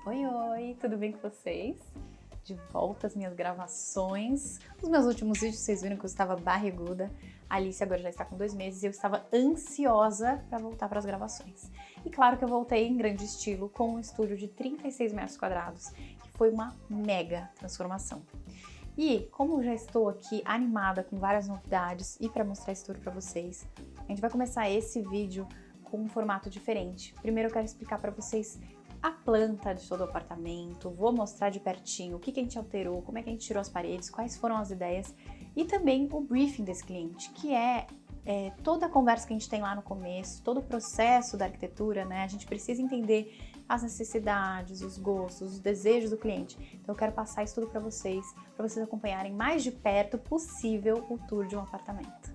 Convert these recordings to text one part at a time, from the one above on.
Oi, oi, tudo bem com vocês? De volta às minhas gravações. Nos meus últimos vídeos vocês viram que eu estava barriguda. A Alice agora já está com 2 meses e eu estava ansiosa para voltar para as gravações. E claro que eu voltei em grande estilo com um estúdio de 36 metros quadrados, que foi uma mega transformação. E como eu já estou aqui animada com várias novidades e para mostrar isso tudo para vocês, a gente vai começar esse vídeo com um formato diferente. Primeiro eu quero explicar para vocês a planta de todo o apartamento, vou mostrar de pertinho o que a gente alterou, como é que a gente tirou as paredes, quais foram as ideias e também o briefing desse cliente, que é toda a conversa que a gente tem lá no começo, todo o processo da arquitetura, né? A gente precisa entender as necessidades, os gostos, os desejos do cliente. Então eu quero passar isso tudo para vocês acompanharem mais de perto possível o tour de um apartamento.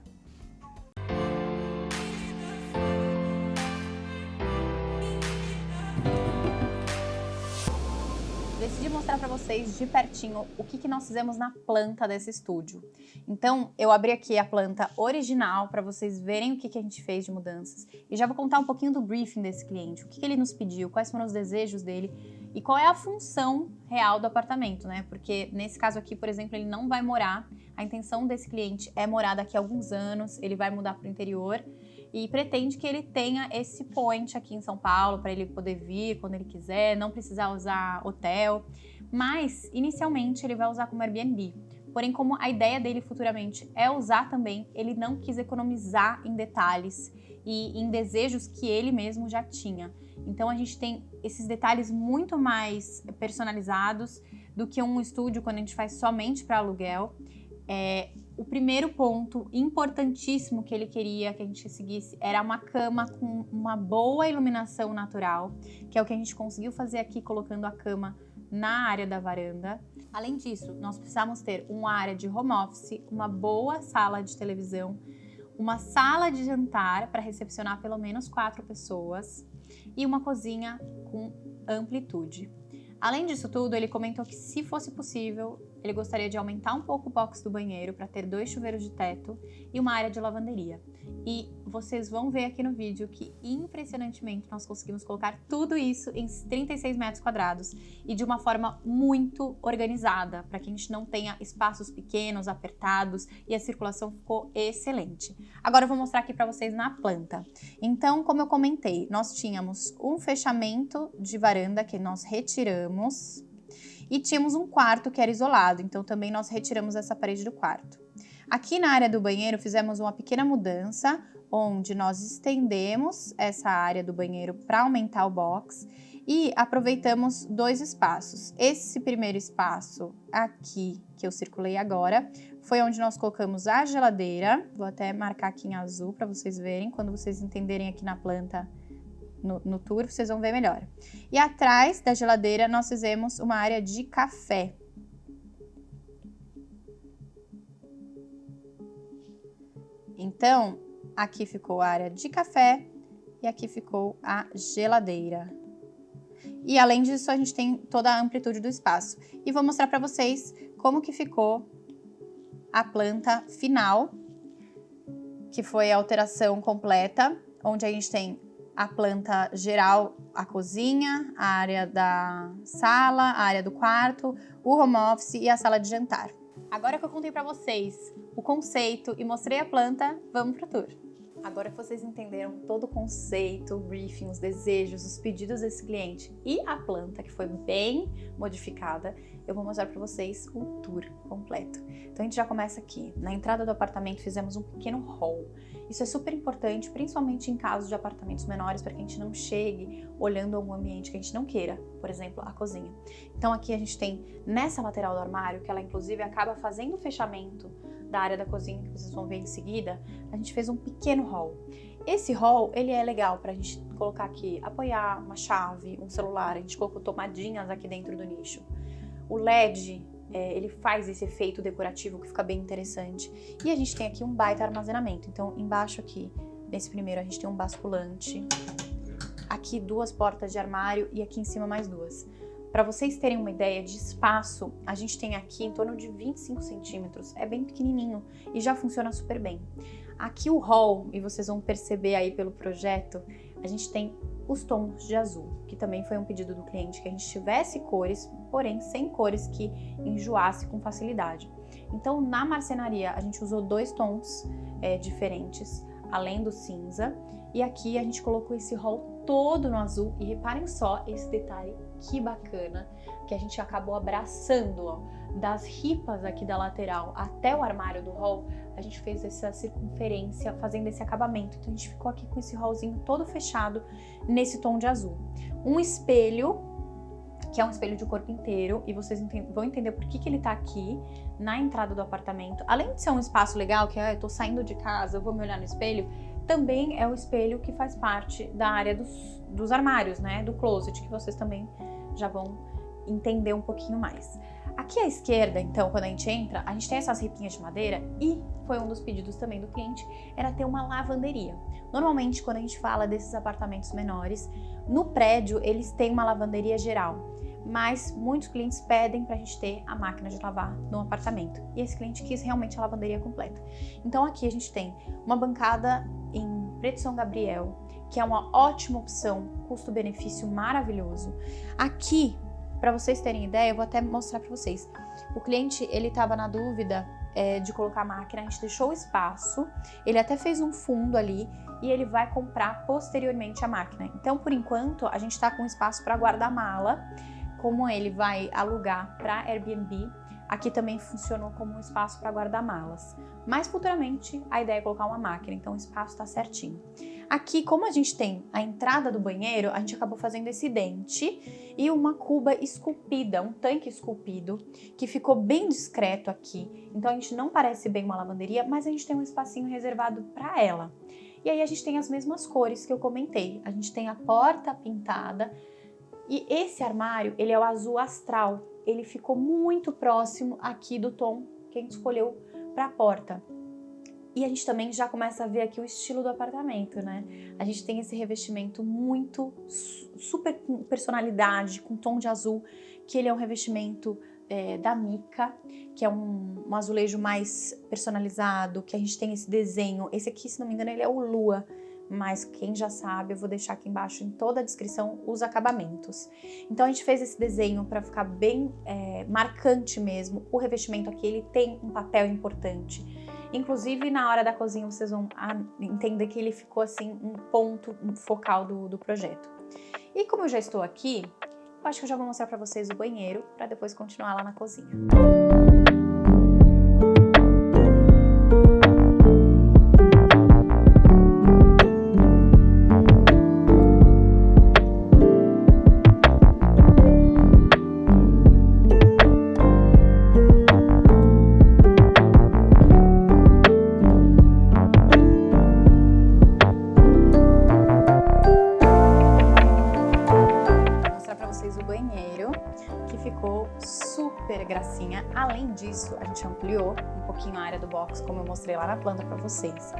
Decidi mostrar para vocês de pertinho o que nós fizemos na planta desse estúdio. Então, eu abri aqui a planta original para vocês verem o que a gente fez de mudanças. E já vou contar um pouquinho do briefing desse cliente, o que ele nos pediu, quais foram os desejos dele e qual é a função real do apartamento, né? Porque nesse caso aqui, por exemplo, ele não vai morar. A intenção desse cliente é morar daqui a alguns anos, ele vai mudar para o interior e pretende que ele tenha esse point aqui em São Paulo para ele poder vir quando ele quiser, não precisar usar hotel, mas inicialmente ele vai usar como Airbnb. Porém, como a ideia dele futuramente é usar também, ele não quis economizar em detalhes e em desejos que ele mesmo já tinha. Então a gente tem esses detalhes muito mais personalizados do que um estúdio quando a gente faz somente para aluguel. O primeiro ponto importantíssimo que ele queria que a gente seguisse era uma cama com uma boa iluminação natural, que é o que a gente conseguiu fazer aqui colocando a cama na área da varanda. Além disso, nós precisamos ter uma área de home office, uma boa sala de televisão, uma sala de jantar para recepcionar pelo menos 4 pessoas e uma cozinha com amplitude. Além disso tudo, ele comentou que, se fosse possível, ele gostaria de aumentar um pouco o box do banheiro para ter 2 chuveiros de teto e uma área de lavanderia. E vocês vão ver aqui no vídeo que, impressionantemente, nós conseguimos colocar tudo isso em 36 metros quadrados e de uma forma muito organizada, para que a gente não tenha espaços pequenos, apertados, e a circulação ficou excelente. Agora eu vou mostrar aqui para vocês na planta. Então, como eu comentei, nós tínhamos um fechamento de varanda que nós retiramos, e tínhamos um quarto que era isolado, então também nós retiramos essa parede do quarto. Aqui na área do banheiro fizemos uma pequena mudança, onde nós estendemos essa área do banheiro para aumentar o box e aproveitamos 2 espaços. Esse primeiro espaço aqui, que eu circulei agora, foi onde nós colocamos a geladeira. Vou até marcar aqui em azul para vocês verem, quando vocês entenderem aqui na planta, no tour, vocês vão ver melhor. E atrás da geladeira nós fizemos uma área de café. Então, aqui ficou a área de café e aqui ficou a geladeira. E além disso, a gente tem toda a amplitude do espaço. E vou mostrar para vocês como que ficou a planta final, que foi a alteração completa, onde a gente tem a planta geral, a cozinha, a área da sala, a área do quarto, o home office e a sala de jantar. Agora que eu contei para vocês o conceito e mostrei a planta, vamos pro tour. Agora que vocês entenderam todo o conceito, o briefing, os desejos, os pedidos desse cliente e a planta, que foi bem modificada, eu vou mostrar para vocês o tour completo. Então a gente já começa aqui. Na entrada do apartamento fizemos um pequeno hall. Isso é super importante, principalmente em casos de apartamentos menores, para que a gente não chegue olhando algum ambiente que a gente não queira, por exemplo, a cozinha. Então aqui a gente tem nessa lateral do armário, que ela inclusive acaba fazendo o fechamento da área da cozinha, que vocês vão ver em seguida, a gente fez um pequeno hall. Esse hall, ele é legal pra gente colocar aqui, apoiar uma chave, um celular, a gente colocou tomadinhas aqui dentro do nicho. O LED, ele faz esse efeito decorativo que fica bem interessante. E a gente tem aqui um baita armazenamento. Então, embaixo aqui, nesse primeiro, a gente tem um basculante. Aqui 2 portas de armário e aqui em cima mais 2. Para vocês terem uma ideia de espaço, a gente tem aqui em torno de 25 centímetros. É bem pequenininho e já funciona super bem. Aqui o hall, e vocês vão perceber aí pelo projeto, a gente tem os tons de azul, que também foi um pedido do cliente, que a gente tivesse cores, porém sem cores que enjoasse com facilidade. Então, na marcenaria, a gente usou 2 tons diferentes, além do cinza, e aqui a gente colocou esse rol todo no azul, e reparem só esse detalhe, que bacana, que a gente acabou abraçando, ó, das ripas aqui da lateral até o armário do hall, a gente fez essa circunferência, fazendo esse acabamento. Então a gente ficou aqui com esse hallzinho todo fechado nesse tom de azul. Um espelho, que é um espelho de corpo inteiro, e vocês vão entender por que ele tá aqui na entrada do apartamento. Além de ser um espaço legal, que eu tô saindo de casa, eu vou me olhar no espelho, também é o espelho que faz parte da área dos armários, né, do closet, que vocês também já vão entender um pouquinho mais. Aqui à esquerda, então, quando a gente entra, a gente tem essas ripinhas de madeira, e foi um dos pedidos também do cliente, era ter uma lavanderia. Normalmente, quando a gente fala desses apartamentos menores, no prédio eles têm uma lavanderia geral, mas muitos clientes pedem pra gente ter a máquina de lavar no apartamento, e esse cliente quis realmente a lavanderia completa. Então aqui a gente tem uma bancada em preto São Gabriel, que é uma ótima opção, custo-benefício maravilhoso. Aqui, para vocês terem ideia, eu vou até mostrar para vocês. O cliente, ele estava na dúvida de colocar a máquina, a gente deixou o espaço, ele até fez um fundo ali e ele vai comprar posteriormente a máquina. Então, por enquanto, a gente está com espaço para guarda-mala, como ele vai alugar para Airbnb. Aqui também funcionou como um espaço para guarda-malas. Mas futuramente a ideia é colocar uma máquina, então o espaço está certinho. Aqui, como a gente tem a entrada do banheiro, a gente acabou fazendo esse dente e uma cuba esculpida, um tanque esculpido, que ficou bem discreto aqui. Então a gente não parece bem uma lavanderia, mas a gente tem um espacinho reservado para ela. E aí a gente tem as mesmas cores que eu comentei. A gente tem a porta pintada e esse armário, ele é o azul astral. Ele ficou muito próximo aqui do tom que a gente escolheu para a porta. E a gente também já começa a ver aqui o estilo do apartamento, né? A gente tem esse revestimento muito super com personalidade, com tom de azul, que ele é um revestimento da Mica, que é um azulejo mais personalizado, que a gente tem esse desenho. Esse aqui, se não me engano, ele é o Lua, mas quem já sabe, eu vou deixar aqui embaixo em toda a descrição os acabamentos. Então a gente fez esse desenho para ficar bem marcante mesmo. O revestimento aqui, ele tem um papel importante. Inclusive, na hora da cozinha, vocês vão entender que ele ficou assim um ponto focal do projeto. E como eu já estou aqui, eu acho que eu já vou mostrar para vocês o banheiro, para depois continuar lá na cozinha. Ficou super gracinha. Além disso, a gente ampliou um pouquinho a área do box, como eu mostrei lá na planta para vocês.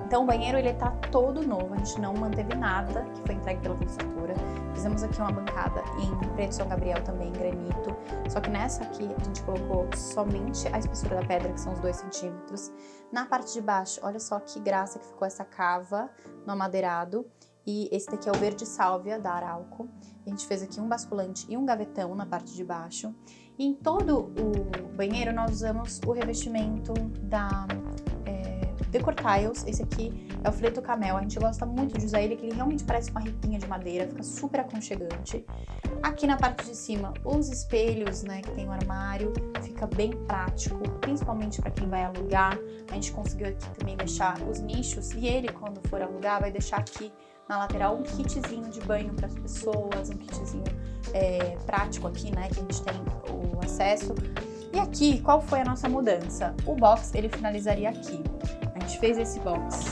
Então o banheiro, ele tá todo novo, a gente não manteve nada que foi entregue pela construtora. Fizemos aqui uma bancada em preto São Gabriel também, em granito. Só que nessa aqui a gente colocou somente a espessura da pedra, que são os 2 centímetros. Na parte de baixo, olha só que graça que ficou essa cava no amadeirado. E esse daqui é o verde sálvia da Arauco. A gente fez aqui um basculante e um gavetão na parte de baixo. E em todo o banheiro nós usamos o revestimento da Decor Tiles. Esse aqui é o Fleto Camel. A gente gosta muito de usar ele, que ele realmente parece uma ripinha de madeira, fica super aconchegante. Aqui na parte de cima, os espelhos, né, que tem o armário, fica bem prático, principalmente para quem vai alugar. A gente conseguiu aqui também deixar os nichos, e ele, quando for alugar, vai deixar aqui na lateral um kitzinho de banho para as pessoas, um kitzinho prático aqui, né, que a gente tem o acesso. E aqui, qual foi a nossa mudança? O box, ele finalizaria aqui. A gente fez esse box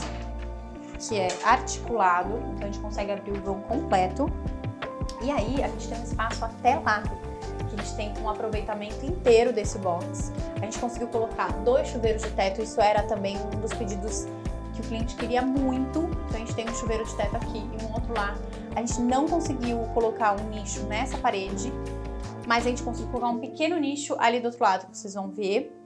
que é articulado, então a gente consegue abrir o vão completo. E aí, a gente tem um espaço até lá, que a gente tem um aproveitamento inteiro desse box. A gente conseguiu colocar 2 chuveiros de teto, isso era também um dos pedidos que o cliente queria muito. Então a gente tem um chuveiro de teto aqui e um outro lá. A gente não conseguiu colocar um nicho nessa parede, mas a gente conseguiu colocar um pequeno nicho ali do outro lado, que vocês vão ver.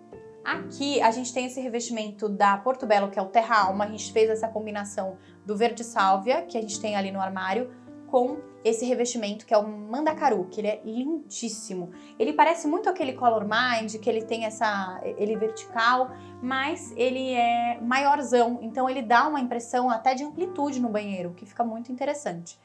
Aqui a gente tem esse revestimento da Portobello, que é o Terra Alma. A gente fez essa combinação do verde sálvia, que a gente tem ali no armário, com esse revestimento que é o Mandacaru, que ele é lindíssimo. Ele parece muito aquele Color Mind, que ele tem ele vertical, mas ele é maiorzão, então ele dá uma impressão até de amplitude no banheiro, que fica muito interessante.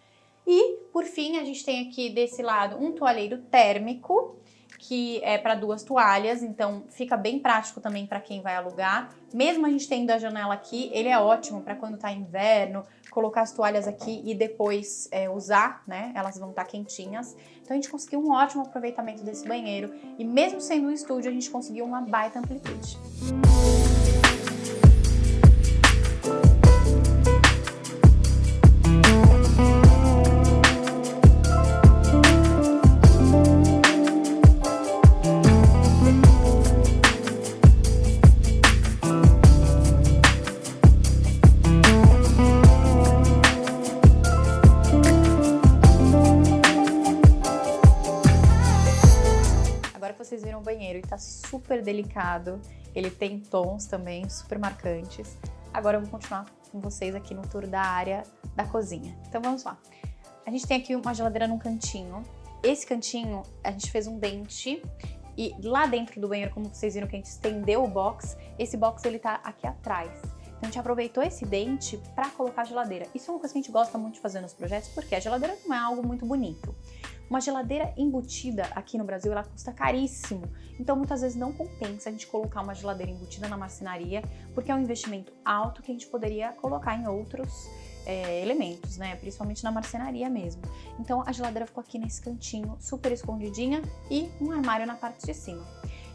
E, por fim, a gente tem aqui desse lado um toalheiro térmico, que é para 2 toalhas, então fica bem prático também para quem vai alugar. Mesmo a gente tendo a janela aqui, ele é ótimo para quando tá inverno, colocar as toalhas aqui e depois usar, né? Elas vão estar quentinhas. Então a gente conseguiu um ótimo aproveitamento desse banheiro e mesmo sendo um estúdio, a gente conseguiu uma baita amplitude. Vocês viram o banheiro e tá super delicado, ele tem tons também super marcantes. Agora eu vou continuar com vocês aqui no tour da área da cozinha. Então vamos lá. A gente tem aqui uma geladeira num cantinho. Esse cantinho a gente fez um dente e lá dentro do banheiro, como vocês viram que a gente estendeu o box, esse box ele tá aqui atrás. Então a gente aproveitou esse dente para colocar a geladeira. Isso é uma coisa que a gente gosta muito de fazer nos projetos, porque a geladeira não é algo muito bonito. Uma geladeira embutida aqui no Brasil, ela custa caríssimo. Então muitas vezes não compensa a gente colocar uma geladeira embutida na marcenaria, porque é um investimento alto que a gente poderia colocar em outros elementos, né? Principalmente na marcenaria mesmo. Então a geladeira ficou aqui nesse cantinho, super escondidinha, e um armário na parte de cima.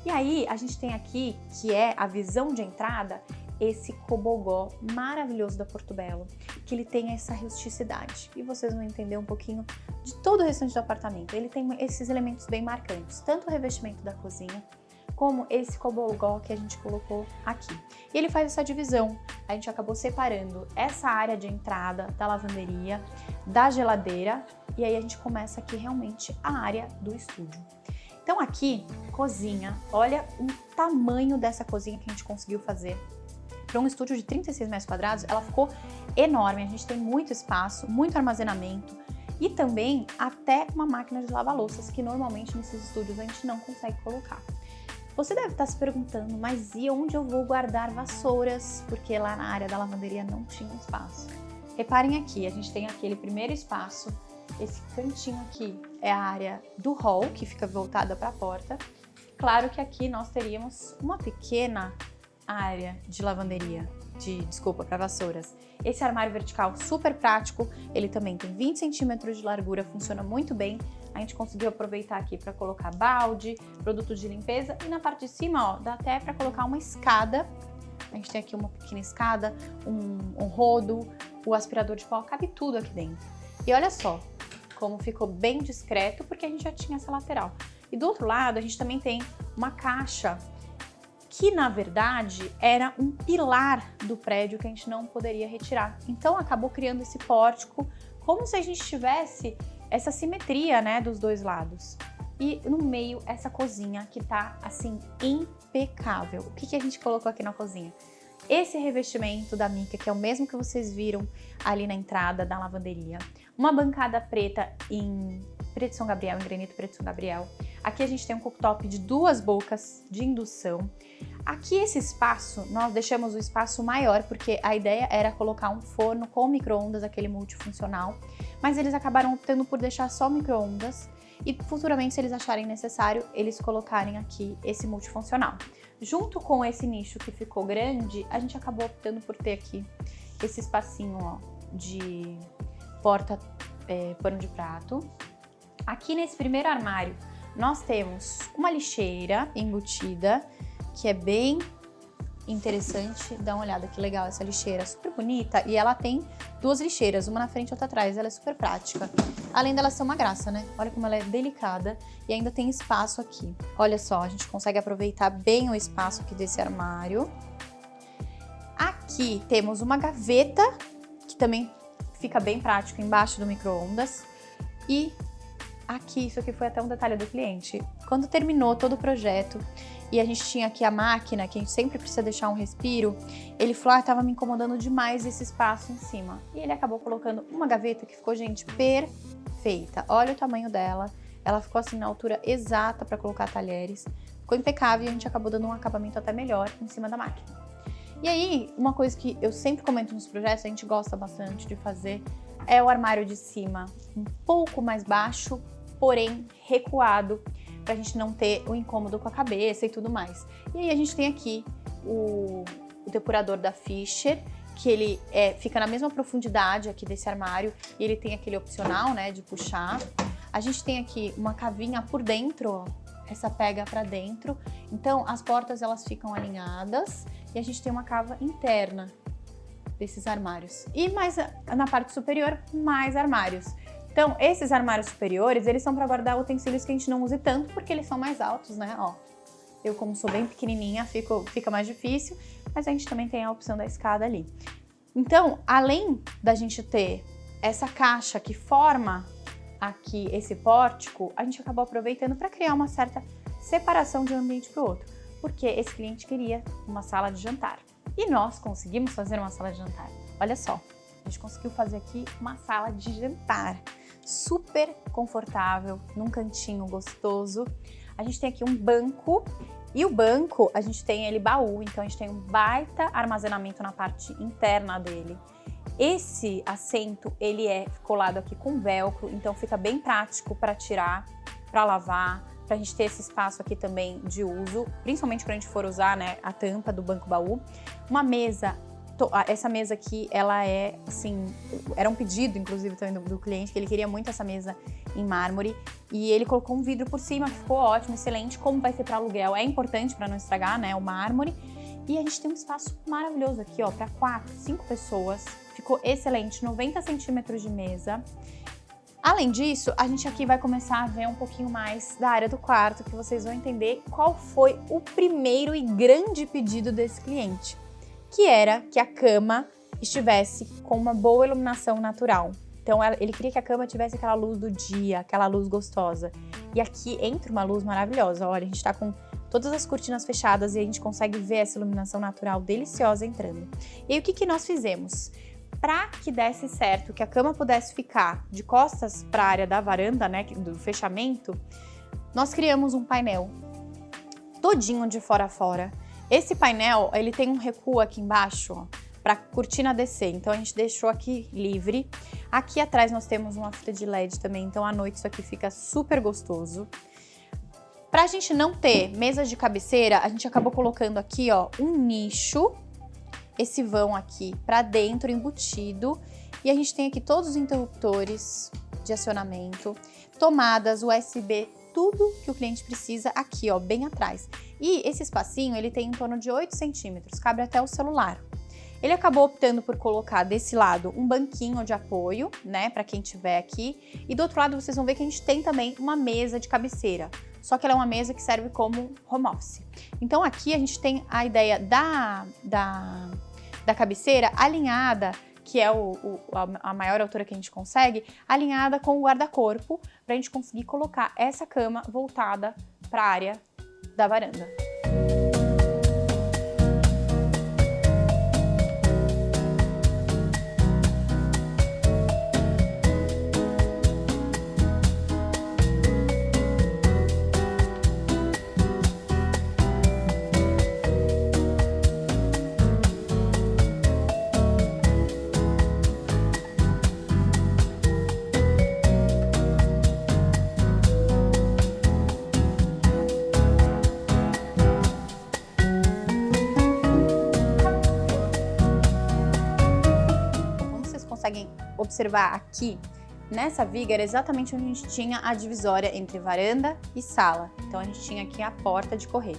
E aí a gente tem aqui, que é a visão de entrada, esse cobogó maravilhoso da Portobello, que ele tem essa rusticidade. E vocês vão entender um pouquinho de todo o restante do apartamento. Ele tem esses elementos bem marcantes, tanto o revestimento da cozinha, como esse cobogó que a gente colocou aqui. E ele faz essa divisão. A gente acabou separando essa área de entrada da lavanderia, da geladeira, e aí a gente começa aqui realmente a área do estúdio. Então aqui, cozinha, olha o tamanho dessa cozinha que a gente conseguiu fazer. Para um estúdio de 36 metros quadrados, ela ficou enorme, a gente tem muito espaço, muito armazenamento e também até uma máquina de lavar louças, que normalmente nesses estúdios a gente não consegue colocar. Você deve estar se perguntando, mas e onde eu vou guardar vassouras? Porque lá na área da lavanderia não tinha espaço. Reparem aqui, a gente tem aquele primeiro espaço, esse cantinho aqui é a área do hall, que fica voltada para a porta. Claro que aqui nós teríamos uma pequena área de lavanderia, para vassouras. Esse armário vertical super prático, ele também tem 20 centímetros de largura, funciona muito bem. A gente conseguiu aproveitar aqui para colocar balde, produto de limpeza e na parte de cima, ó, dá até para colocar uma escada. A gente tem aqui uma pequena escada, um rodo, o aspirador de pó, cabe tudo aqui dentro. E olha só como ficou bem discreto, porque a gente já tinha essa lateral. E do outro lado, a gente também tem uma caixa que na verdade era um pilar do prédio que a gente não poderia retirar. Então acabou criando esse pórtico, como se a gente tivesse essa simetria, né, dos dois lados. E no meio essa cozinha que tá assim impecável. O que a gente colocou aqui na cozinha? Esse revestimento da Mica, que é o mesmo que vocês viram ali na entrada da lavanderia. Uma bancada preta em preto São Gabriel, em granito preto São Gabriel. Aqui a gente tem um cooktop de 2 bocas de indução. Aqui esse espaço, nós deixamos o espaço maior, porque a ideia era colocar um forno com micro-ondas, aquele multifuncional, mas eles acabaram optando por deixar só micro-ondas e futuramente, se eles acharem necessário, eles colocarem aqui esse multifuncional. Junto com esse nicho que ficou grande, a gente acabou optando por ter aqui esse espacinho, ó, de porta pano de prato. Aqui nesse primeiro armário, nós temos uma lixeira embutida, que é bem interessante. Dá uma olhada que legal essa lixeira, super bonita. E ela tem 2 lixeiras, uma na frente e outra atrás. Ela é super prática. Além dela ser uma graça, né? Olha como ela é delicada e ainda tem espaço aqui. Olha só, a gente consegue aproveitar bem o espaço aqui desse armário. Aqui temos uma gaveta, que também fica bem prático embaixo do micro-ondas. E aqui, isso aqui foi até um detalhe do cliente. Quando terminou todo o projeto, e a gente tinha aqui a máquina, que a gente sempre precisa deixar um respiro, ele falou, tava me incomodando demais esse espaço em cima. E ele acabou colocando uma gaveta que ficou, gente, perfeita. Olha o tamanho dela, ela ficou assim na altura exata para colocar talheres. Ficou impecável e a gente acabou dando um acabamento até melhor em cima da máquina. E aí, uma coisa que eu sempre comento nos projetos, a gente gosta bastante de fazer, é o armário de cima, um pouco mais baixo, porém recuado, pra gente não ter o incômodo com a cabeça e tudo mais. E aí a gente tem aqui o depurador da Fischer, que ele fica na mesma profundidade aqui desse armário, e ele tem aquele opcional, né, de puxar. A gente tem aqui uma cavinha por dentro, ó, essa pega pra dentro, então as portas elas ficam alinhadas e a gente tem uma cava interna desses armários. E mais na parte superior, mais armários. Então, esses armários superiores, eles são para guardar utensílios que a gente não use tanto, porque eles são mais altos, né? Ó, eu como sou bem pequenininha, fica mais difícil, mas a gente também tem a opção da escada ali. Então, além da gente ter essa caixa que forma aqui esse pórtico, a gente acabou aproveitando para criar uma certa separação de um ambiente para o outro, porque esse cliente queria uma sala de jantar. E nós conseguimos fazer uma sala de jantar. Olha só, a gente conseguiu fazer aqui uma sala de jantar super confortável, num cantinho gostoso. A gente tem aqui um banco, e o banco a gente tem ele baú, então a gente tem um baita armazenamento na parte interna dele. Esse assento, ele é colado aqui com velcro, então fica bem prático para tirar, para lavar, para a gente ter esse espaço aqui também de uso, principalmente quando a gente for usar, né, a tampa do banco baú. Uma mesa, essa mesa aqui, ela é assim, era um pedido inclusive também do cliente, que ele queria muito essa mesa em mármore, e ele colocou um vidro por cima, que ficou ótimo, excelente. Como vai ser para aluguel, é importante para não estragar, né, o mármore. E a gente tem um espaço maravilhoso aqui, ó, para 4, 5 pessoas. Ficou excelente, 90 centímetros de mesa. Além disso, a gente aqui vai começar a ver um pouquinho mais da área do quarto, que vocês vão entender qual foi o primeiro e grande pedido desse cliente, que era que a cama estivesse com uma boa iluminação natural. Então, ele queria que a cama tivesse aquela luz do dia, aquela luz gostosa. E aqui entra uma luz maravilhosa. Olha, a gente tá com todas as cortinas fechadas e a gente consegue ver essa iluminação natural deliciosa entrando. E aí, o que nós fizemos? Para que desse certo, que a cama pudesse ficar de costas para a área da varanda, né, do fechamento, nós criamos um painel todinho de fora a fora. Esse painel, ele tem um recuo aqui embaixo, para a cortina descer, então a gente deixou aqui livre. Aqui atrás nós temos uma fita de LED também, então à noite isso aqui fica super gostoso. Para a gente não ter mesa de cabeceira, a gente acabou colocando aqui, ó, um nicho, esse vão aqui para dentro, embutido, e a gente tem aqui todos os interruptores de acionamento, tomadas, USB, tudo que o cliente precisa aqui, ó, bem atrás. E esse espacinho, ele tem em torno de 8 centímetros, cabe até o celular. Ele acabou optando por colocar desse lado um banquinho de apoio, né, para quem tiver aqui, e do outro lado vocês vão ver que a gente tem também uma mesa de cabeceira, só que ela é uma mesa que serve como home office. Então aqui a gente tem a ideia da cabeceira alinhada, que é a maior altura que a gente consegue, alinhada com o guarda-corpo, para a gente conseguir colocar essa cama voltada para a área da varanda. Conseguem observar aqui, nessa viga era exatamente onde a gente tinha a divisória entre varanda e sala. Então a gente tinha aqui a porta de correr.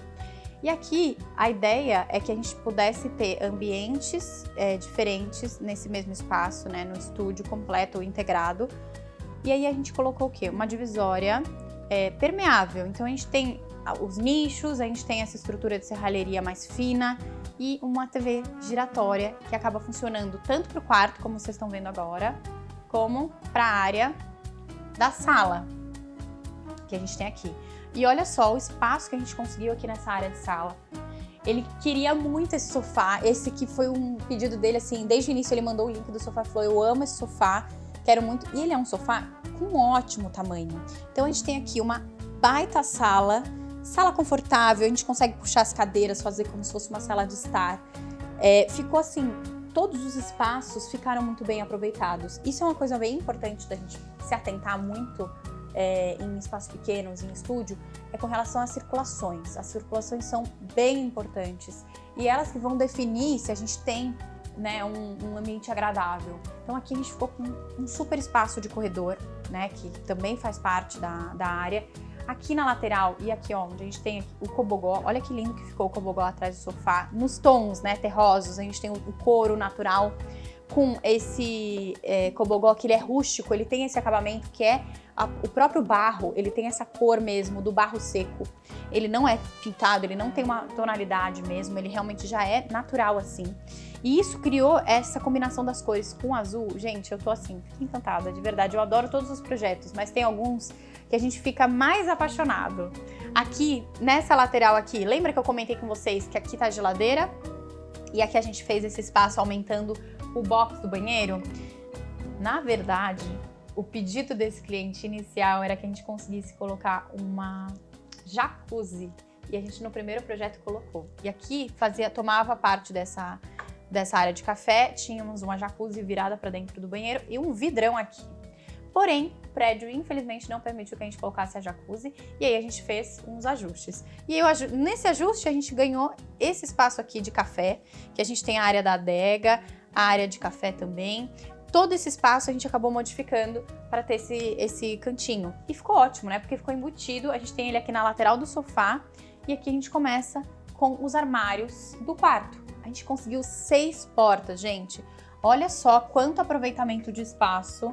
E aqui a ideia é que a gente pudesse ter ambientes diferentes nesse mesmo espaço, né, no estúdio completo ou integrado. E aí a gente colocou o quê? Uma divisória permeável. Então a gente tem os nichos, a gente tem essa estrutura de serralheria mais fina e uma TV giratória que acaba funcionando tanto para o quarto, como vocês estão vendo agora, como para a área da sala. que a gente tem aqui. E olha só o espaço que a gente conseguiu aqui nessa área de sala. Ele queria muito esse sofá, esse que foi um pedido dele, assim, desde o início ele mandou o link do sofá e falou, eu amo esse sofá, quero muito. E ele é um sofá com um ótimo tamanho. Então a gente tem aqui uma baita sala confortável, a gente consegue puxar as cadeiras, fazer como se fosse uma sala de estar. Ficou assim, todos os espaços ficaram muito bem aproveitados. Isso é uma coisa bem importante da gente se atentar muito em espaços pequenos, em estúdio, é com relação às circulações. As circulações são bem importantes e elas que vão definir se a gente tem, né, um ambiente agradável. Então aqui a gente ficou com um super espaço de corredor, né, que também faz parte da área. Aqui na lateral e aqui ó, onde a gente tem o cobogó, olha que lindo que ficou o cobogó atrás do sofá, nos tons, né, terrosos, a gente tem o couro natural com esse cobogó que ele é rústico, ele tem esse acabamento que é o próprio barro, ele tem essa cor mesmo do barro seco, ele não é pintado, ele não tem uma tonalidade mesmo, ele realmente já é natural assim. E isso criou essa combinação das cores com azul. Gente, eu tô assim, encantada, de verdade, eu adoro todos os projetos, mas tem alguns que a gente fica mais apaixonado. Aqui, nessa lateral aqui, lembra que eu comentei com vocês que aqui tá a geladeira? E aqui a gente fez esse espaço aumentando o box do banheiro? Na verdade, o pedido desse cliente inicial era que a gente conseguisse colocar uma jacuzzi. E a gente no primeiro projeto colocou. E aqui tomava parte dessa área de café, tínhamos uma jacuzzi virada para dentro do banheiro e um vidrão aqui. Porém, o prédio infelizmente não permitiu que a gente colocasse a jacuzzi e aí a gente fez uns ajustes. E aí, nesse ajuste a gente ganhou esse espaço aqui de café, que a gente tem a área da adega, a área de café também. Todo esse espaço a gente acabou modificando para ter esse cantinho. E ficou ótimo, né? Porque ficou embutido, a gente tem ele aqui na lateral do sofá e aqui a gente começa com os armários do quarto. A gente conseguiu 6 portas, gente. Olha só quanto aproveitamento de espaço.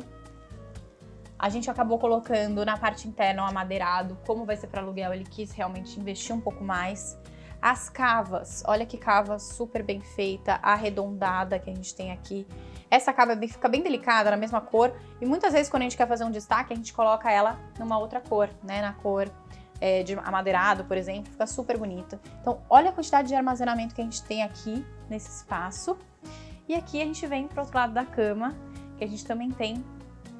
A gente acabou colocando na parte interna o amadeirado. Como vai ser para aluguel, ele quis realmente investir um pouco mais. As cavas, olha que cava super bem feita, arredondada que a gente tem aqui. Essa cava fica bem delicada, na mesma cor. E muitas vezes quando a gente quer fazer um destaque, a gente coloca ela numa outra cor, né? Na cor de amadeirado, por exemplo, fica super bonita. Então, olha a quantidade de armazenamento que a gente tem aqui nesse espaço. E aqui a gente vem pro outro lado da cama, que a gente também tem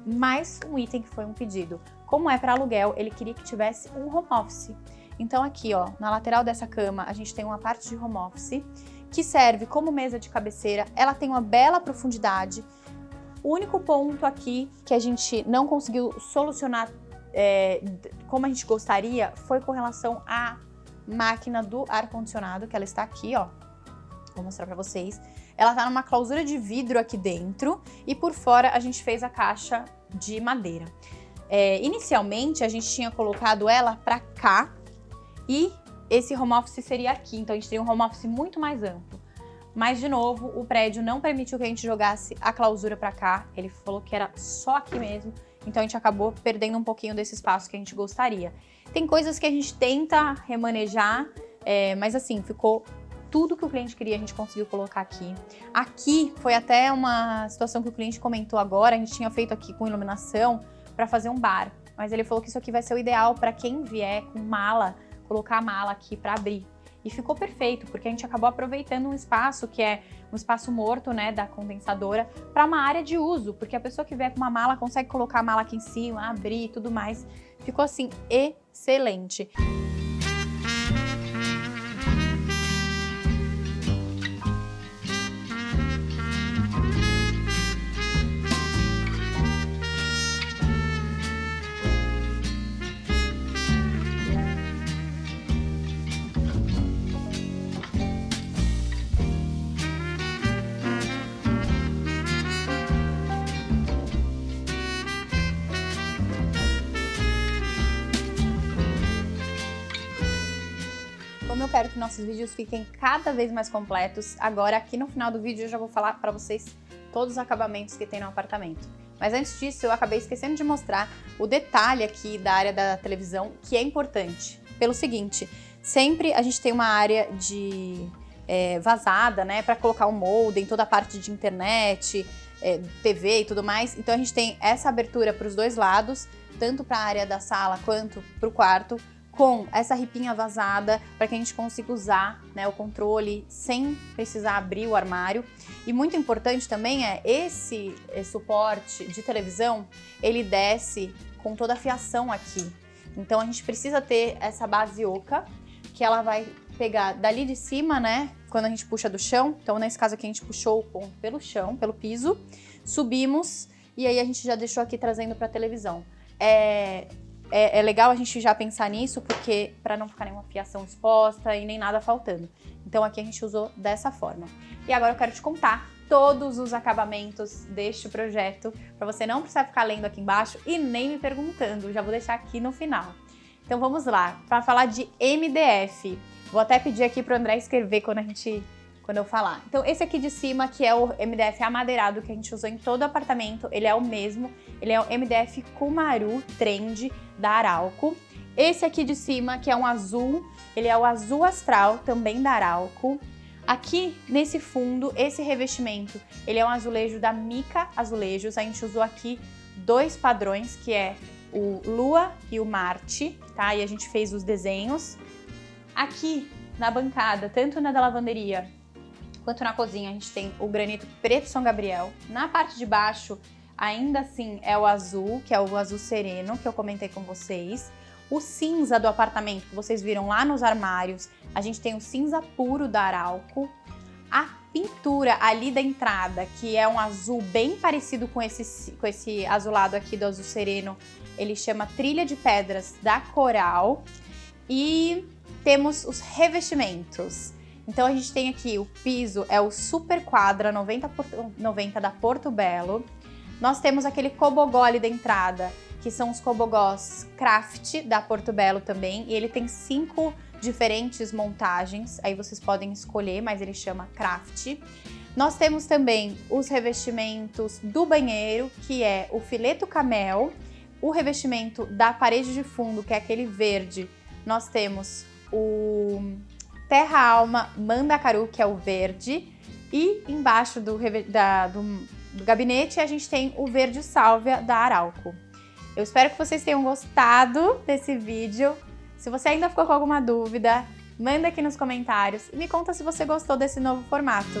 mais um item que foi um pedido. Como é para aluguel, ele queria que tivesse um home office. Então aqui, ó, na lateral dessa cama, a gente tem uma parte de home office que serve como mesa de cabeceira. Ela tem uma bela profundidade. O único ponto aqui que a gente não conseguiu solucionar como a gente gostaria foi com relação à máquina do ar-condicionado, que ela está aqui, ó. Vou mostrar para vocês. Ela tá numa clausura de vidro aqui dentro e por fora a gente fez a caixa de madeira. Inicialmente a gente tinha colocado ela para cá e esse home office seria aqui, então a gente teria um home office muito mais amplo. Mas de novo, o prédio não permitiu que a gente jogasse a clausura para cá, ele falou que era só aqui mesmo, então a gente acabou perdendo um pouquinho desse espaço que a gente gostaria. Tem coisas que a gente tenta remanejar, mas assim, ficou tudo que o cliente queria, a gente conseguiu colocar aqui. Aqui foi até uma situação que o cliente comentou agora, a gente tinha feito aqui com iluminação para fazer um bar, mas ele falou que isso aqui vai ser o ideal para quem vier com mala, colocar a mala aqui para abrir. E ficou perfeito, porque a gente acabou aproveitando um espaço que é um espaço morto, né, da condensadora, para uma área de uso, porque a pessoa que vier com uma mala consegue colocar a mala aqui em cima, abrir e tudo mais. Ficou assim, excelente. Como eu quero que nossos vídeos fiquem cada vez mais completos, agora aqui no final do vídeo eu já vou falar para vocês todos os acabamentos que tem no apartamento. Mas antes disso, eu acabei esquecendo de mostrar o detalhe aqui da área da televisão, que é importante. Pelo seguinte, sempre a gente tem uma área de vazada, né, para colocar um modem, toda a parte de internet, TV e tudo mais. Então a gente tem essa abertura para os dois lados, tanto para a área da sala quanto para o quarto, com essa ripinha vazada, para que a gente consiga usar, né, o controle sem precisar abrir o armário. E muito importante também é esse suporte de televisão, ele desce com toda a fiação aqui. Então a gente precisa ter essa base oca, que ela vai pegar dali de cima, né, quando a gente puxa do chão. Então nesse caso aqui a gente puxou o ponto pelo chão, pelo piso, subimos e aí a gente já deixou aqui trazendo para a televisão. É legal a gente já pensar nisso, porque para não ficar nenhuma fiação exposta e nem nada faltando. Então aqui a gente usou dessa forma. E agora eu quero te contar todos os acabamentos deste projeto, para você não precisar ficar lendo aqui embaixo e nem me perguntando, já vou deixar aqui no final. Então vamos lá, para falar de MDF. Vou até pedir aqui para o André escrever quando eu falar. Então esse aqui de cima, que é o MDF amadeirado que a gente usou em todo o apartamento, ele é o mesmo, ele é o MDF Kumaru Trend da Arauco. Esse aqui de cima, que é um azul, ele é o azul astral, também da Arauco. Aqui nesse fundo, esse revestimento, ele é um azulejo da Mica Azulejos. A gente usou aqui 2 padrões, que é o Lua e o Marte, tá? E a gente fez os desenhos. Aqui na bancada, tanto na da lavanderia quanto na cozinha, a gente tem o granito preto São Gabriel. Na parte de baixo, ainda assim, é o azul, que é o azul sereno, que eu comentei com vocês. O cinza do apartamento, que vocês viram lá nos armários, a gente tem o cinza puro da Arauco. A pintura ali da entrada, que é um azul bem parecido com esse azulado aqui do azul sereno, ele chama Trilha de Pedras da Coral. E temos os revestimentos. Então a gente tem aqui o piso, é o Super Quadra 90x90 da Porto Belo. Nós temos aquele cobogó ali da entrada, que são os cobogós Craft da Porto Belo também. E ele tem 5 diferentes montagens, aí vocês podem escolher, mas ele chama Craft. Nós temos também os revestimentos do banheiro, que é o Fileto Camel. O revestimento da parede de fundo, que é aquele verde, nós temos o Terra Alma Mandacaru, que é o verde. E embaixo do gabinete a gente tem o verde sálvia da Arauco. Eu espero que vocês tenham gostado desse vídeo. Se você ainda ficou com alguma dúvida, manda aqui nos comentários e me conta se você gostou desse novo formato.